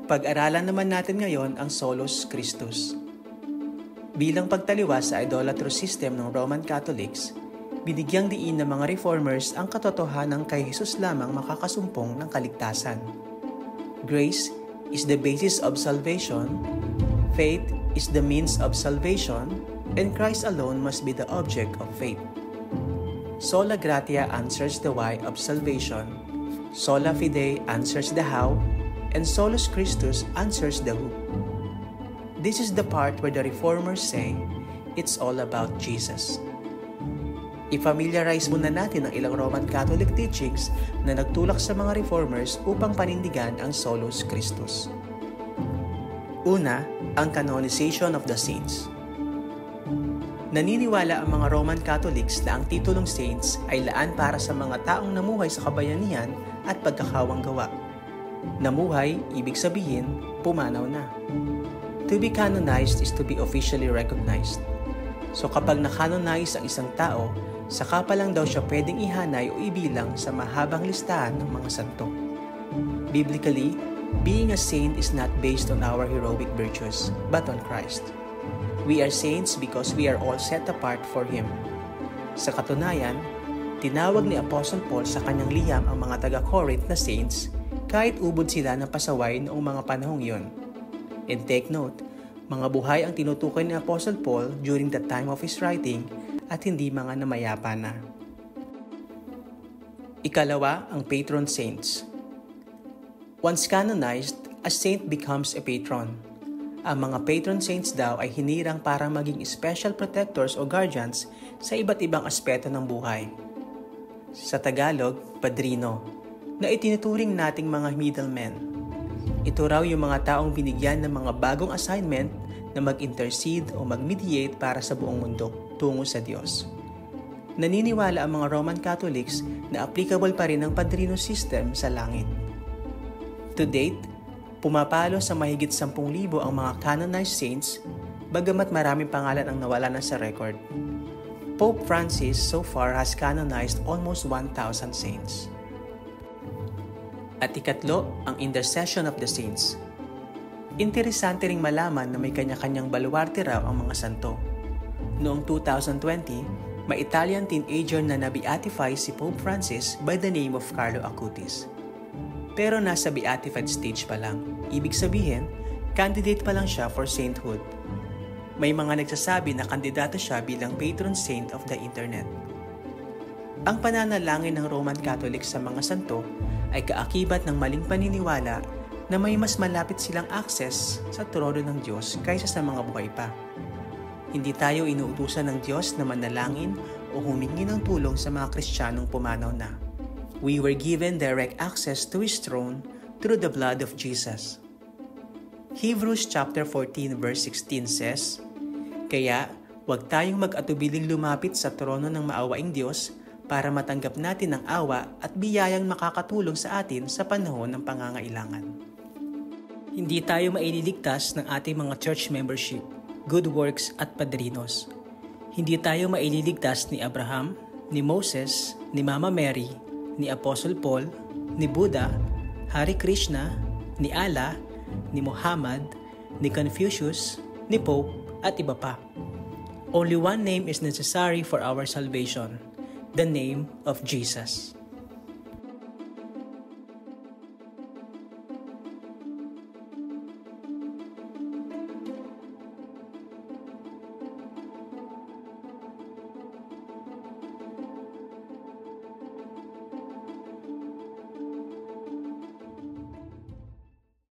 Pag-aralan naman natin ngayon ang Solus Christus. Bilang pagtaliwas sa idolatrous system ng Roman Catholics, binigyang diin ng mga reformers ang katotohanan kay Jesus lamang makakasumpong ng kaligtasan. Grace is the basis of salvation, faith is the means of salvation, and Christ alone must be the object of faith. Sola Gratia answers the why of salvation, Sola Fide answers the how, and Solus Christus answers the who. This is the part where the reformers say, it's all about Jesus. I-familiarize muna natin ang ilang Roman Catholic teachings na nagtulak sa mga reformers upang panindigan ang Solus Christus. Una, ang canonization of the saints. Naniniwala ang mga Roman Catholics na ang titulong saints ay laan para sa mga taong namuhay sa kabayanihan at pagkakawang gawa. Namuhay, ibig sabihin, pumanaw na. To be canonized is to be officially recognized. So kapag na-canonize ang isang tao, saka pa lang daw siya pwedeng ihanay o ibilang sa mahabang listahan ng mga santo. Biblically, being a saint is not based on our heroic virtues, but on Christ. We are saints because we are all set apart for Him. Sa katunayan, tinawag ni Apostle Paul sa kanyang liham ang mga taga-Corinth na saints kahit ubod sila ng pasaway noong mga panahong iyon. And take note, mga buhay ang tinutukoy ni Apostle Paul during the time of his writing at hindi mga namayapa na. Ikalawa, ang patron saints. Once canonized, a saint becomes a patron. Ang mga patron saints daw ay hinirang para maging special protectors o guardians sa iba't ibang aspeto ng buhay. Sa Tagalog, padrino, na itinuturing nating mga middlemen. Ito raw yung mga taong binigyan ng mga bagong assignment na mag-intercede o mag-mediate para sa buong mundo tungo sa Diyos. Naniniwala ang mga Roman Catholics na applicable pa rin ang padrino system sa langit. To date, pumapalo sa mahigit 10,000 ang mga canonized saints, bagamat maraming pangalan ang nawala na sa record. Pope Francis so far has canonized almost 1,000 saints. At ikatlo, ang intercession of the saints. Interesante ring malaman na may kanya-kanyang baluarte raw ang mga santo. Noong 2020, may Italian teenager na na-beatify si Pope Francis by the name of Carlo Acutis. Pero nasa beatified stage pa lang. Ibig sabihin, candidate pa lang siya for sainthood. May mga nagsasabi na kandidato siya bilang patron saint of the internet. Ang pananalangin ng Roman Catholic sa mga santo ay kaakibat ng maling paniniwala na may mas malapit silang access sa trono ng Diyos kaysa sa mga buhay pa. Hindi tayo inuutusan ng Diyos na manalangin o humingi ng tulong sa mga Kristiyanong pumanaw na. We were given direct access to His throne through the blood of Jesus. Hebrews chapter 14 verse 16 says, "Kaya, huwag tayong mag-atubiling lumapit sa trono ng maawaing Diyos para matanggap natin ang awa at biyayang makakatulong sa atin sa panahon ng pangangailangan." Hindi tayo maililigtas ng ating mga church membership, good works at padrinos. Hindi tayo maililigtas ni Abraham, ni Moses, ni Mama Mary, ni Apostle Paul, ni Buddha, Hare Krishna, ni Allah, ni Muhammad, ni Confucius, ni Pope, at iba pa. Only one name is necessary for our salvation, the name of Jesus.